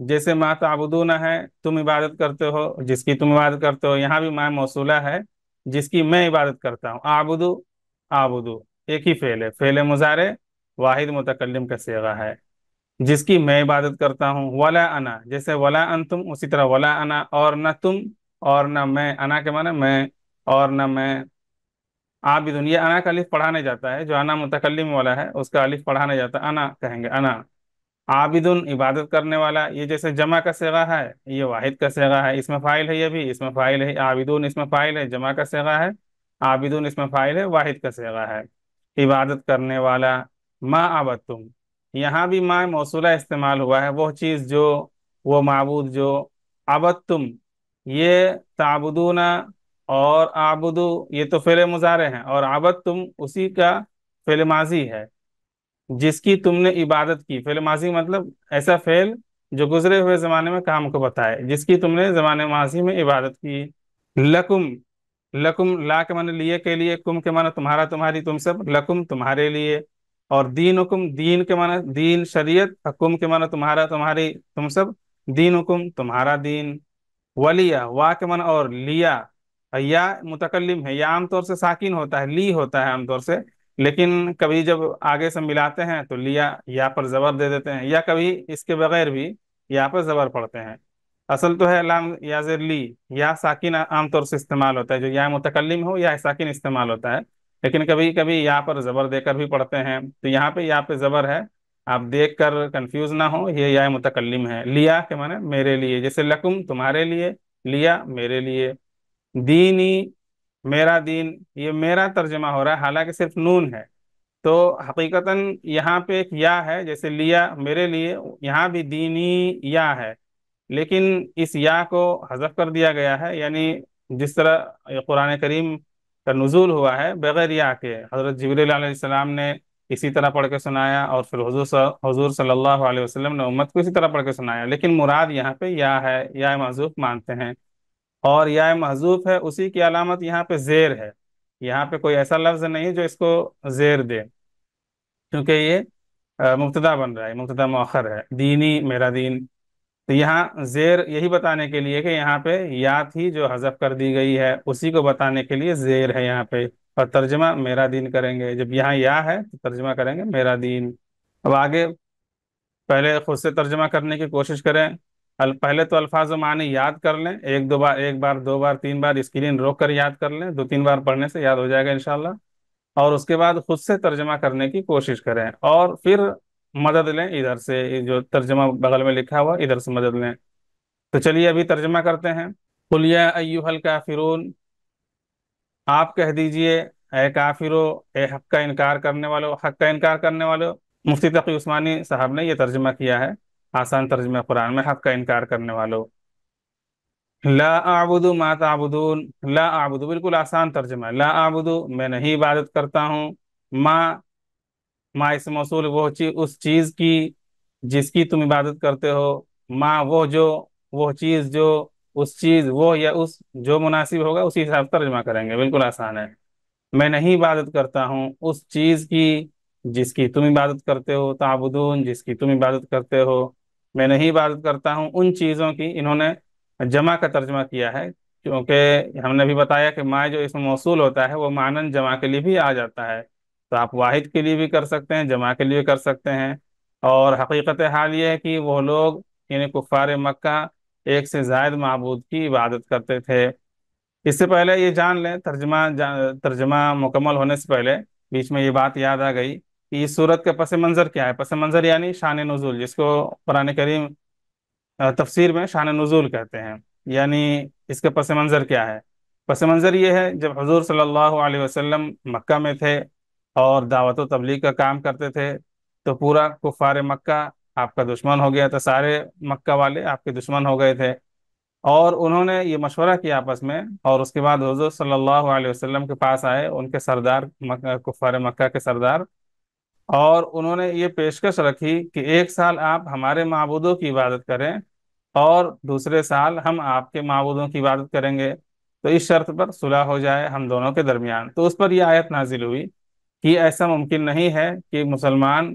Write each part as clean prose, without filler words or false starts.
جیسے ما تعبدون ہے تم عبادت کرتے ہو، جس کی تم عبادت کرتے ہو، یہاں بھی ما موصولہ ہے جس کی میں عبادت کرتا ہوں، آبدو آبدو ایک ہی فعل ہے، فعل مضارع واحد متکلم کا صیغہ ہے، جس کی میں عبادت کرتا ہوں۔ ولا انا، جیسے ولا انتم، اسی طرح ولا انا، اور نہ تم اور نہ میں، انا کے معنی میں، اور نہ میں عابدun، یہ انا کا الف پڑھا نہیں جاتا ہے، جو انا متکلم والا ہے اس کا الف پڑھا نہیں جاتا، انا کہیں گے انا۔ عابدن عبادت کرنے والا، یہ جیسے جمع کا صیغہ ہے، یہ واحد کا صیغہ ہے، اس میں فاعل ہے، یہ بھی اس میں فاعل ہے، عابدون اس میں فاعل ہے، جمع کا صیغہ ہے، عابدون اس میں فاعل ہے، واحد کا صیغہ ہے، عبادت کرنے والا۔ ما عبدتم، یہاں بھی ما موصولہ استعمال ہوا ہے، وہ چیز جو، وہ معبود جو، عبدتم یہ تعبدون اور آبدو یہ تو فعل مضارع ہیں، اور عبدتم اسی کا فعل ماضی ہے، جس کی تم نے عبادت کی، فعل ماضی مطلب ایسا فعل جو گزرے ہوئے زمانے میں کام کو بتائے، جس کی تم نے زمانے ماضی میں عبادت کی۔ لکم، لکم لا کے معنی لیے کے لیے، کم کے معنی تمہارا تمہاری تم سب، لکم تمہارے لیے، اور دینکم دین کے معنی دین شریعت، حکم کے معنی تمہارا تمہاری تم سب، دینکم تمہارا دین۔ ولیا وا کے معنی اور، لیا یا متکلم ہے، یا عام طور سے ساکن ہوتا ہے، لی ہوتا ہے عام طور سے، لیکن کبھی جب آگے سے ملاتے ہیں تو لیا یا پر زبر دے دیتے ہیں، یا کبھی اس کے بغیر بھی یا پر زبر پڑتے ہیں۔ اصل تو ہے لام یا زیر لی، یا ساکن عام طور سے استعمال ہوتا ہے، جو یا متکلم ہو یا ساکن استعمال ہوتا ہے، لیکن کبھی کبھی یا پر زبر دے کر بھی پڑھتے ہیں، تو یہاں پہ یا پہ زبر ہے، آپ دیکھ کر کنفیوز نہ ہو، یہ یا متکلم ہے۔ لیا کے معنی میرے لیے، جیسے لکم تمہارے لیے، لیا میرے لیے۔ دینی میرا دین، یہ میرا ترجمہ ہو رہا ہے، حالانکہ صرف نون ہے، تو حقیقتاً یہاں پہ ایک یا ہے، جیسے لیا میرے لیے، یہاں بھی دینی یا ہے، لیکن اس یا کو حذف کر دیا گیا ہے، یعنی جس طرح قرآن کریم کا نزول ہوا ہے بغیر یا کے، حضرت جبریل علیہ السلام نے اسی طرح پڑھ کے سنایا، اور پھر حضور صلی اللہ علیہ وسلم نے امت کو اسی طرح پڑھ کے سنایا، لیکن مراد یہاں پہ یا ہے، یا محذوف مانتے ہیں، اور یا محذوف ہے اسی کی علامت یہاں پہ زیر ہے، یہاں پہ کوئی ایسا لفظ نہیں جو اس کو زیر دے، کیونکہ یہ مبتدا بن رہا ہے، مبتدا مؤخر ہے، دینی میرا دین، تو یہاں زیر یہی بتانے کے لیے کہ یہاں پہ یا تھی جو حذف کر دی گئی ہے، اسی کو بتانے کے لیے زیر ہے یہاں پہ، اور ترجمہ میرا دین کریں گے، جب یہاں یا ہے تو ترجمہ کریں گے میرا دین۔ اب آگے پہلے خود سے ترجمہ کرنے کی کوشش کریں، پہلے تو الفاظ و معنی یاد کر لیں، ایک دو بار، ایک بار، دو بار، تین بار اسکرین روک کر یاد کر لیں، دو تین بار پڑھنے سے یاد ہو جائے گا انشاءاللہ، اور اس کے بعد خود سے ترجمہ کرنے کی کوشش کریں، اور پھر مدد لیں ادھر سے، یہ جو ترجمہ بغل میں لکھا ہوا ادھر سے مدد لیں۔ تو چلیے ابھی ترجمہ کرتے ہیں۔ قل یا ایھا الکافرون، آپ کہہ دیجئے اے کافرو، اے حق کا انکار کرنے والو، حق کا انکار کرنے والو، مفتی تقی عثمانی صاحب نے یہ ترجمہ کیا ہے، آسان ترجمہ قرآن میں، حق کا انکار کرنے والو۔ لا اعبد ما تعبدون، لا اعبد بالکل آسان ترجمہ ہے، لا اعبد میں نہیں عبادت کرتا ہوں، ما ما اسم موصول وہ چیز، اس چیز کی جس کی تم عبادت کرتے ہو، ما وہ جو، وہ چیز جو، اس چیز وہ، یا اس جو مناسب ہوگا اسی حساب سے ترجمہ کریں گے، بالکل آسان ہے۔ میں نہیں عبادت کرتا ہوں اس چیز کی جس کی تم عبادت کرتے ہو، تعبدون جس کی تم عبادت کرتے ہو، میں نہیں عبادت کرتا ہوں ان چیزوں کی، انہوں نے جمع کا ترجمہ کیا ہے، کیونکہ ہم نے بھی بتایا کہ ما جو اسم موصول ہوتا ہے وہ معنن جمع کے لیے بھی آ جاتا ہے، تو آپ واحد کے لیے بھی کر سکتے ہیں، جمع کے لیے بھی کر سکتے ہیں، اور حقیقت حال یہ ہے کہ وہ لوگ یعنی کفار مکہ ایک سے زائد معبود کی عبادت کرتے تھے۔ اس سے پہلے یہ جان لیں، ترجمہ مکمل ہونے سے پہلے بیچ میں یہ بات یاد آ گئی کہ اس صورت کا پس منظر کیا ہے، پس منظر یعنی شان نزول، جس کو قرآن کریم تفسیر میں شان نزول کہتے ہیں، یعنی اس کا پس منظر کیا ہے؟ پس منظر یہ ہے، جب حضور صلی اللہ علیہ وسلم مکہ میں تھے اور دعوت و تبلیغ کا کام کرتے تھے، تو پورا کفار مکہ آپ کا دشمن ہو گیا تھا، سارے مکہ والے آپ کے دشمن ہو گئے تھے، اور انہوں نے یہ مشورہ کیا آپس میں، اور اس کے بعد حضور صلی اللہ علیہ وسلم کے پاس آئے ان کے سردار، کفار مکہ کے سردار، اور انہوں نے یہ پیشکش رکھی کہ ایک سال آپ ہمارے معبودوں کی عبادت کریں، اور دوسرے سال ہم آپ کے معبودوں کی عبادت کریں گے، تو اس شرط پر صلح ہو جائے ہم دونوں کے درمیان، تو اس پر یہ آیت نازل ہوئی کہ ایسا ممکن نہیں ہے کہ مسلمان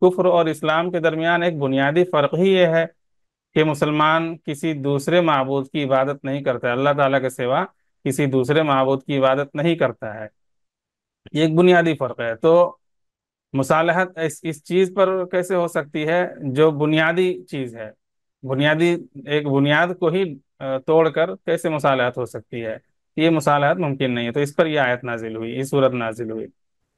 کفر اور اسلام کے درمیان ایک بنیادی فرق ہی یہ ہے کہ مسلمان کسی دوسرے معبود کی عبادت نہیں کرتا، اللہ تعالیٰ کے سوا کسی دوسرے معبود کی عبادت نہیں کرتا ہے۔ یہ ایک بنیادی فرق ہے۔ تو مصالحت اس چیز پر کیسے ہو سکتی ہے جو بنیادی چیز ہے؟ بنیادی ایک بنیاد کو ہی توڑ کر کیسے مصالحت ہو سکتی ہے؟ یہ مصالحت ممکن نہیں ہے، تو اس پر یہ آیت نازل ہوئی، یہ صورت نازل ہوئی۔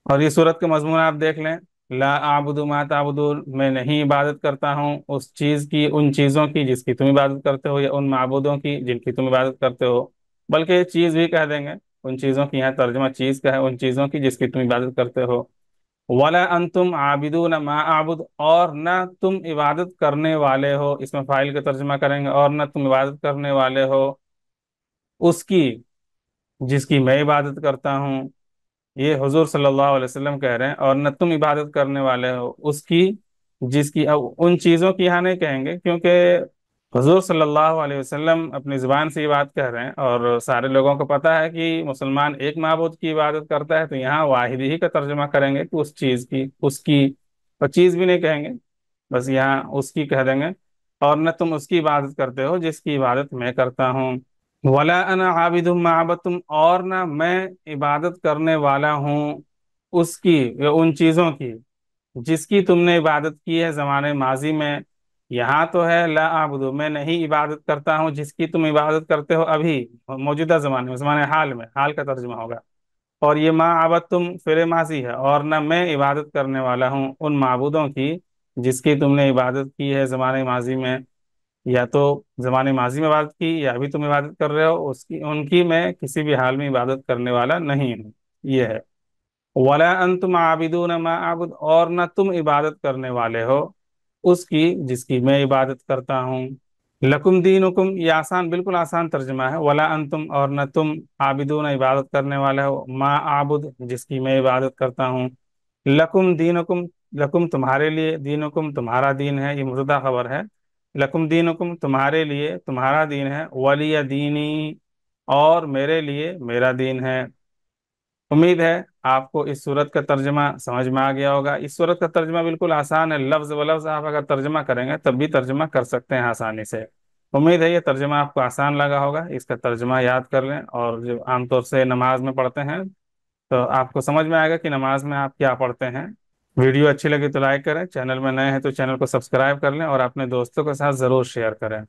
اور یہ صورت کا مضمون آپ دیکھ لیں، لا اعبد ما تعبدون، میں نہیں عبادت کرتا ہوں اس چیز کی، ان چیزوں کی جس کی تم عبادت کرتے ہو، یا ان معبودوں کی جن کی تم عبادت کرتے ہو، بلکہ چیز بھی کہہ دیں گے، ان چیزوں کی یہاں ترجمہ چیز کا ہے، ان چیزوں کی جس کی تم عبادت کرتے ہو۔ ولا انتم عابدون ما اعبد، اور نہ تم عبادت کرنے والے ہو، اس میں فاعل کا ترجمہ کریں گے، اور نہ تم عبادت کرنے والے ہو اس کی جس کی میں عبادت کرتا ہوں۔ یہ حضور صلی اللہ علیہ وسلم کہہ رہے ہیں، اور نہ تم عبادت کرنے والے ہو اس کی جس کی، ان چیزوں کی یہاں نہیں کہیں گے، کیونکہ حضور صلی اللہ علیہ وسلم اپنی زبان سے یہ بات کہہ رہے ہیں، اور سارے لوگوں کو پتہ ہے کہ مسلمان ایک معبود کی عبادت کرتا ہے، تو یہاں واحد ہی کا ترجمہ کریں گے کہ اس چیز کی، اس کی، اور چیز بھی نہیں کہیں گے، بس یہاں اس کی کہہ دیں گے۔ اور نہ تم اس کی عبادت کرتے ہو جس کی عبادت میں کرتا ہوں۔ ولا انا عابد ما عبدتم، اور نہ میں عبادت کرنے والا ہوں اس کی یا ان چیزوں کی جس کی تم نے عبادت کی ہے زمانے ماضی میں۔ یہاں تو ہے لا اعبد، میں نہیں عبادت کرتا ہوں جس کی تم عبادت کرتے ہو ابھی موجودہ زمانے میں، زمانے حال میں، حال کا ترجمہ ہوگا۔ اور یہ ما عبدتم فعل ماضی ہے، اور نہ میں عبادت کرنے والا ہوں ان معبودوں کی جس کی تم نے عبادت کی ہے زمانے ماضی میں، یا تو زمانے ماضی میں عبادت کی یا ابھی تم عبادت کر رہے ہو اس کی، ان کی میں کسی بھی حال میں عبادت کرنے والا نہیں ہوں، یہ ہے۔ ولا انتم عابدون ما اعبد، اور نہ تم عبادت کرنے والے ہو اس کی جس کی میں عبادت کرتا ہوں۔ لکم دینکم، یہ آسان، بالکل آسان ترجمہ ہے، ولا انتم، اور نہ تم، عابدون عبادت کرنے والے ہو، ما اعبد جس کی میں عبادت کرتا ہوں۔ لکم دینکم، لکم تمہارے لیے، دینکم تمہارا دین ہے، یہ مبتدا خبر ہے۔ لکم دینکم تمہارے لیے تمہارا دین ہے، ولی دینی، اور میرے لیے میرا دین ہے۔ امید ہے آپ کو اس صورت کا ترجمہ سمجھ میں آ گیا ہوگا۔ اس صورت کا ترجمہ بالکل آسان ہے، لفظ و لفظ آپ اگر ترجمہ کریں گے تب بھی ترجمہ کر سکتے ہیں آسانی سے۔ امید ہے یہ ترجمہ آپ کو آسان لگا ہوگا، اس کا ترجمہ یاد کر لیں، اور جو عام طور سے نماز میں پڑھتے ہیں تو آپ کو سمجھ میں آئے گا کہ نماز میں آپ کیا پڑھتے ہیں۔ ویڈیو اچھی لگی تو لائک کریں، چینل میں نئے ہیں تو چینل کو سبسکرائب کر لیں، اور اپنے دوستوں کے ساتھ ضرور شیئر کریں۔